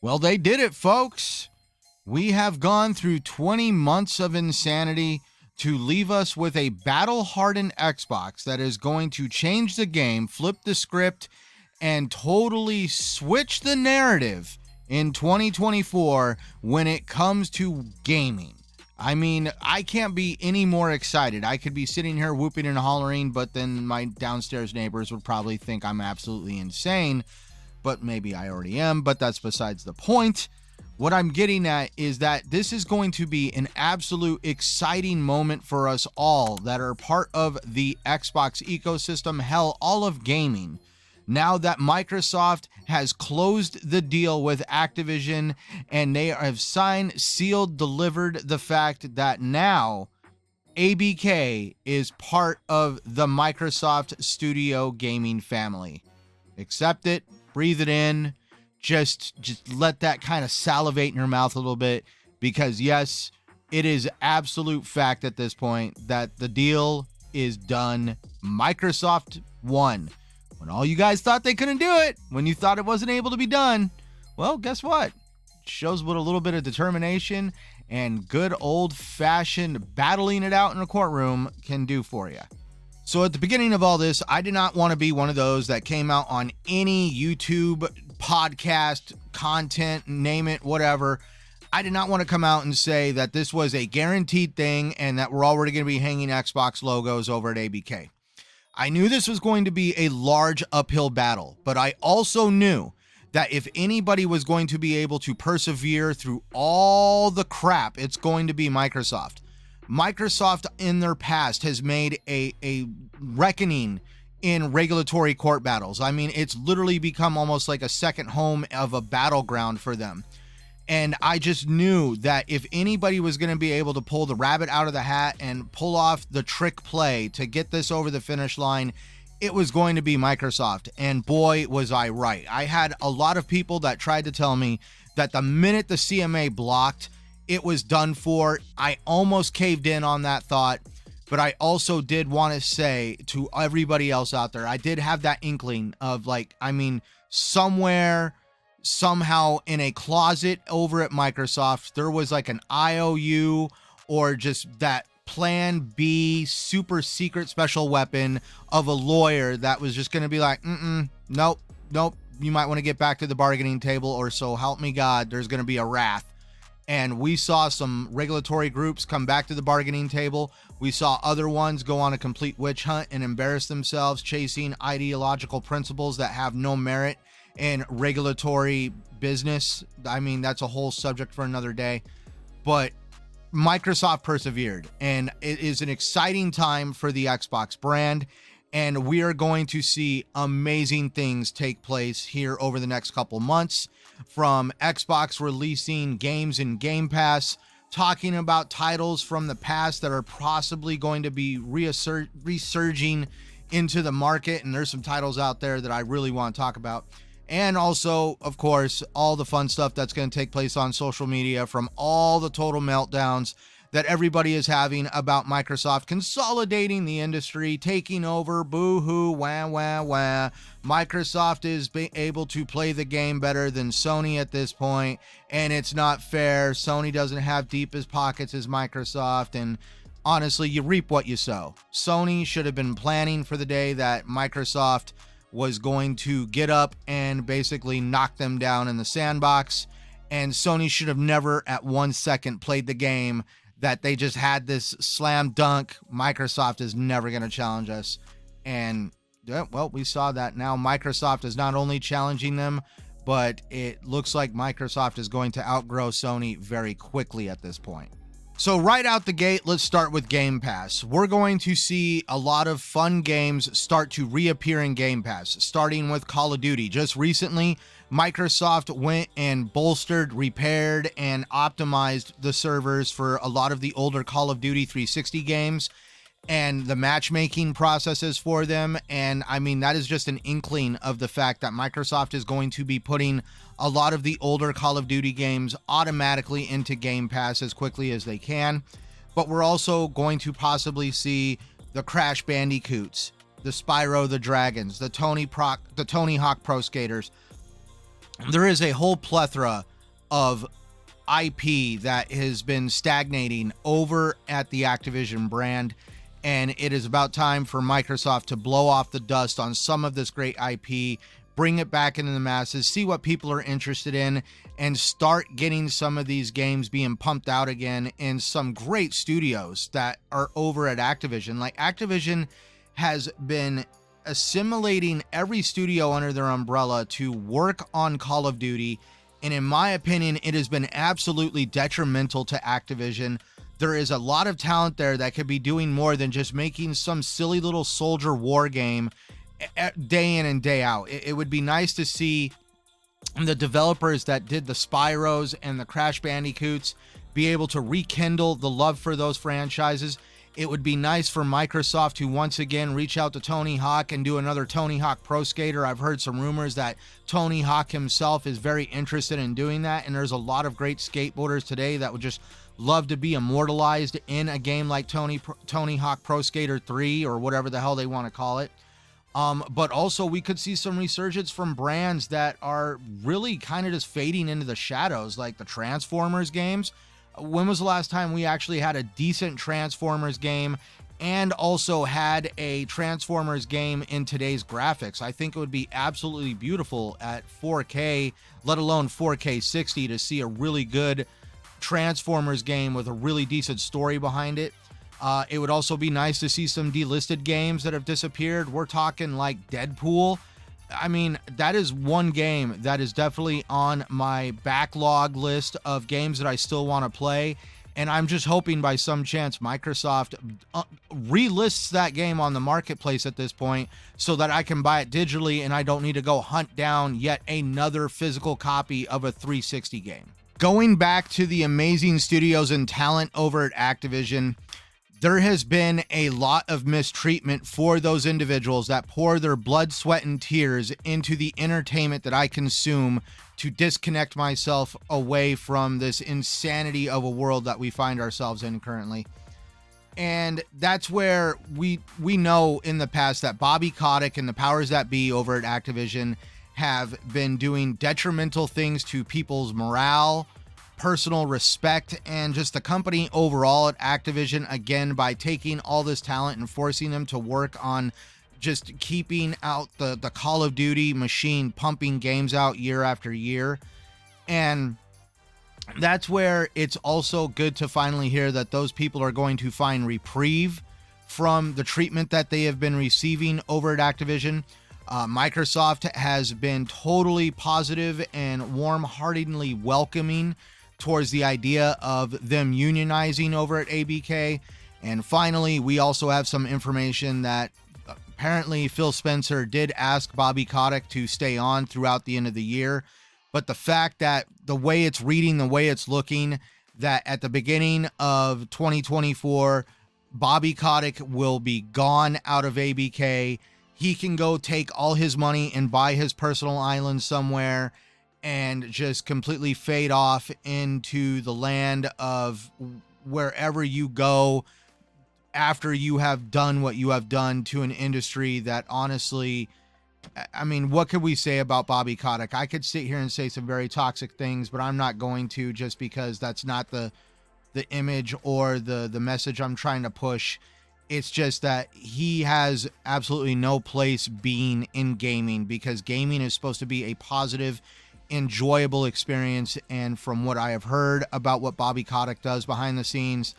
Well, they did it, folks. We have gone through 20 months of insanity to leave us with a battle-hardened Xbox that is going to change the game, flip the script, and totally switch the narrative in 2024 when it comes to gaming. I mean, I can't be any more excited. I could be sitting here whooping and hollering, but then my downstairs neighbors would probably think I'm absolutely insane, but maybe I already am, but that's besides the point. What I'm getting at is that this is going to be an absolute exciting moment for us all that are part of the Xbox ecosystem, hell, all of gaming. Now that Microsoft has closed the deal with Activision and they have signed, sealed, delivered the fact that now ABK is part of the Microsoft Studio gaming family. Accept it, breathe it in, just let that kind of salivate in your mouth a little bit, because yes, it is absolute fact at this point that the deal is done. Microsoft won. When all you guys thought they couldn't do it, when you thought it wasn't able to be done, well, guess what? It shows what a little bit of determination and good old-fashioned battling it out in a courtroom can do for you. So at the beginning of all this, I did not want to be one of those that came out on any YouTube podcast content, name it, whatever. I did not want to come out and say that this was a guaranteed thing and that we're already going to be hanging Xbox logos over at ABK. I knew this was going to be a large uphill battle, but I also knew that if anybody was going to be able to persevere through all the crap, it's going to be Microsoft. Microsoft in their past has made a reckoning in regulatory court battles. I mean, it's literally become almost like a second home of a battleground for them. And I just knew that if anybody was going to be able to pull the rabbit out of the hat and pull off the trick play to get this over the finish line, it was going to be Microsoft. And boy, was I right. I had a lot of people that tried to tell me that the minute the CMA blocked, it was done for. I almost caved in on that thought, but I also did want to say to everybody else out there, I did have that inkling of somewhere, somehow in a closet over at Microsoft, there was like an IOU or just that plan B super secret special weapon of a lawyer that was just going to be like, nope, you might want to get back to the bargaining table, or so help me God, there's going to be a wrath. And we saw some regulatory groups come back to the bargaining table. We saw other ones go on a complete witch hunt and embarrass themselves chasing ideological principles that have no merit in regulatory business. I mean, that's a whole subject for another day. But Microsoft persevered, and it is an exciting time for the Xbox brand. And we are going to see amazing things take place here over the next couple months, from Xbox releasing games in Game Pass, talking about titles from the past that are possibly going to be resurging into the market. And there's some titles out there that I really want to talk about. And also, of course, all the fun stuff that's going to take place on social media from all the total meltdowns that everybody is having about Microsoft consolidating the industry, taking over, boo-hoo, wah, wah, wah. Microsoft is able to play the game better than Sony at this point, and it's not fair. Sony doesn't have deep as pockets as Microsoft, and honestly, you reap what you sow. Sony should have been planning for the day that Microsoft was going to get up and basically knock them down in the sandbox, and Sony should have never at 1 second played the game that they just had this slam dunk. Microsoft is never going to challenge us. And well, we saw that now Microsoft is not only challenging them, but it looks like Microsoft is going to outgrow Sony very quickly at this point. So right out the gate, let's start with Game Pass. We're going to see a lot of fun games start to reappear in Game Pass, starting with Call of Duty. Just recently, Microsoft went and bolstered, repaired, and optimized the servers for a lot of the older Call of Duty 360 games and the matchmaking processes for them. And I mean, that is just an inkling of the fact that Microsoft is going to be putting a lot of the older Call of Duty games automatically into Game Pass as quickly as they can. But we're also going to possibly see the Crash Bandicoots, the Spyro the Dragons, the Tony Hawk Pro Skaters. There is a whole plethora of IP that has been stagnating over at the Activision brand, and it is about time for Microsoft to blow off the dust on some of this great IP, bring it back into the masses, see what people are interested in, and start getting some of these games being pumped out again in some great studios that are over at Activision. Like, Activision has been assimilating every studio under their umbrella to work on Call of Duty, and in my opinion, it has been absolutely detrimental to Activision. There is a lot of talent there that could be doing more than just making some silly little soldier war game day in and day out. It would be nice to see the developers that did the Spyros and the Crash Bandicoots be able to rekindle the love for those franchises. It would be nice for Microsoft to once again reach out to Tony Hawk and do another Tony Hawk Pro Skater. I've heard some rumors that Tony Hawk himself is very interested in doing that, and there's a lot of great skateboarders today that would just love to be immortalized in a game like Tony Hawk Pro Skater 3 or whatever the hell they want to call it. But also we could see some resurgence from brands that are really kind of just fading into the shadows, like the Transformers games. When was the last time we actually had a decent Transformers game and also had a Transformers game in today's graphics? I think it would be absolutely beautiful at 4K, let alone 4K 60, to see a really good Transformers game with a really decent story behind it. It would also be nice to see some delisted games that have disappeared. We're talking like Deadpool. I mean, that is one game that is definitely on my backlog list of games that I still want to play. And I'm just hoping by some chance Microsoft relists that game on the marketplace at this point so that I can buy it digitally and I don't need to go hunt down yet another physical copy of a 360 game. Going back to the amazing studios and talent over at Activision, there has been a lot of mistreatment for those individuals that pour their blood, sweat, and tears into the entertainment that I consume to disconnect myself away from this insanity of a world that we find ourselves in currently. And that's where we know in the past that Bobby Kotick and the powers that be over at Activision have been doing detrimental things to people's morale, personal respect, and just the company overall at Activision, again, by taking all this talent and forcing them to work on just keeping out the Call of Duty machine, pumping games out year after year. And that's where it's also good to finally hear that those people are going to find reprieve from the treatment that they have been receiving over at Activision. Microsoft has been totally positive and warm-heartedly welcoming towards the idea of them unionizing over at ABK. And finally, we also have some information that apparently Phil Spencer did ask Bobby Kotick to stay on throughout the end of the year. But the fact that the way it's reading, the way it's looking, that at the beginning of 2024, Bobby Kotick will be gone out of ABK. He can go take all his money and buy his personal island somewhere and just completely fade off into the land of wherever you go after you have done what you have done to an industry that, honestly, I mean, what could we say about Bobby Kotick? I could sit here and say some very toxic things, but I'm not going to, just because that's not the image or the message I'm trying to push. It's just that he has absolutely no place being in gaming, because gaming is supposed to be a positive, enjoyable experience. And from what I have heard about what Bobby Kotick does behind the scenes,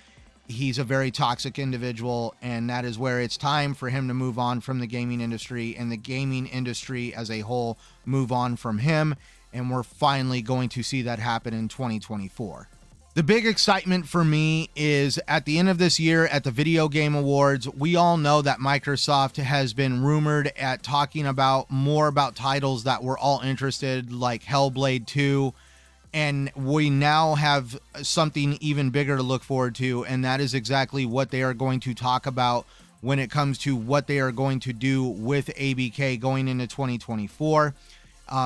he's a very toxic individual, and that is where it's time for him to move on from the gaming industry, and the gaming industry as a whole move on from him. And we're finally going to see that happen in 2024. The big excitement for me is at the end of this year at the Video Game Awards. We all know that Microsoft has been rumored at talking about more about titles that we're all interested, like Hellblade 2. And we now have something even bigger to look forward to, and that is exactly what they are going to talk about when it comes to what they are going to do with ABK going into 2024.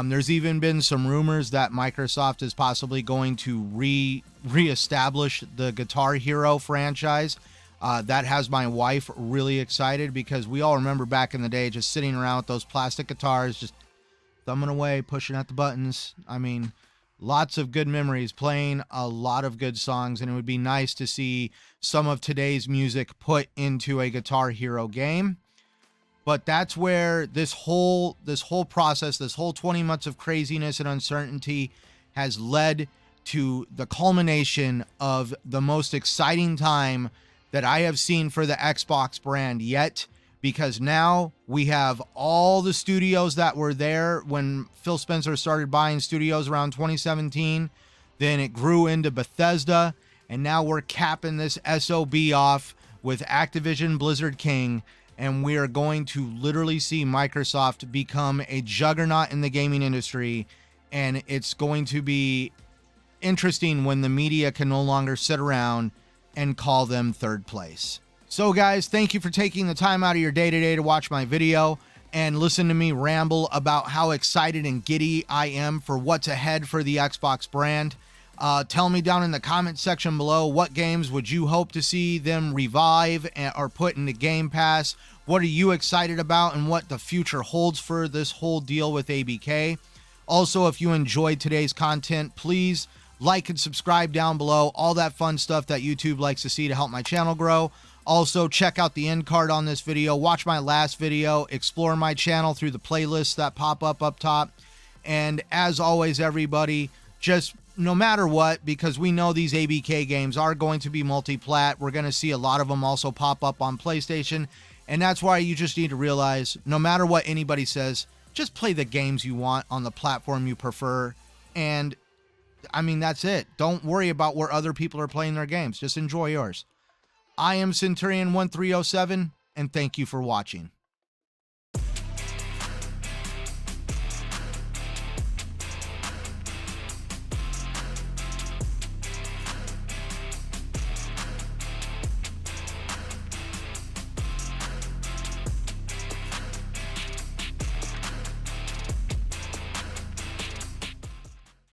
There's even been some rumors that Microsoft is possibly going to reestablish the Guitar Hero franchise. That has my wife really excited, because we all remember back in the day just sitting around with those plastic guitars, just thumbing away, pushing at the buttons. I mean, Lots of good memories playing a lot of good songs, and it would be nice to see some of today's music put into a Guitar Hero game. But that's where this whole process, this whole 20 months of craziness and uncertainty has led to the culmination of the most exciting time that I have seen for the Xbox brand yet, because now we have all the studios that were there when Phil Spencer started buying studios around 2017. Then it grew into Bethesda, and now we're capping this SOB off with Activision Blizzard King, and we are going to literally see Microsoft become a juggernaut in the gaming industry, and it's going to be interesting when the media can no longer sit around and call them third place. So guys, thank you for taking the time out of your day today to watch my video and listen to me ramble about how excited and giddy I am for what's ahead for the Xbox brand. Tell me down in the comment section below, what games would you hope to see them revive or put into Game Pass? What are you excited about and what the future holds for this whole deal with ABK? Also, if you enjoyed today's content, please like and subscribe down below. All that fun stuff that YouTube likes to see to help my channel grow. Also, check out the end card on this video. Watch my last video. Explore my channel through the playlists that pop up top. And as always, everybody, just no matter what, because we know these ABK games are going to be multi-plat, we're going to see a lot of them also pop up on PlayStation. And that's why you just need to realize, no matter what anybody says, just play the games you want on the platform you prefer. And I mean, that's it. Don't worry about where other people are playing their games. Just enjoy yours. I am Centurion 1307, and thank you for watching.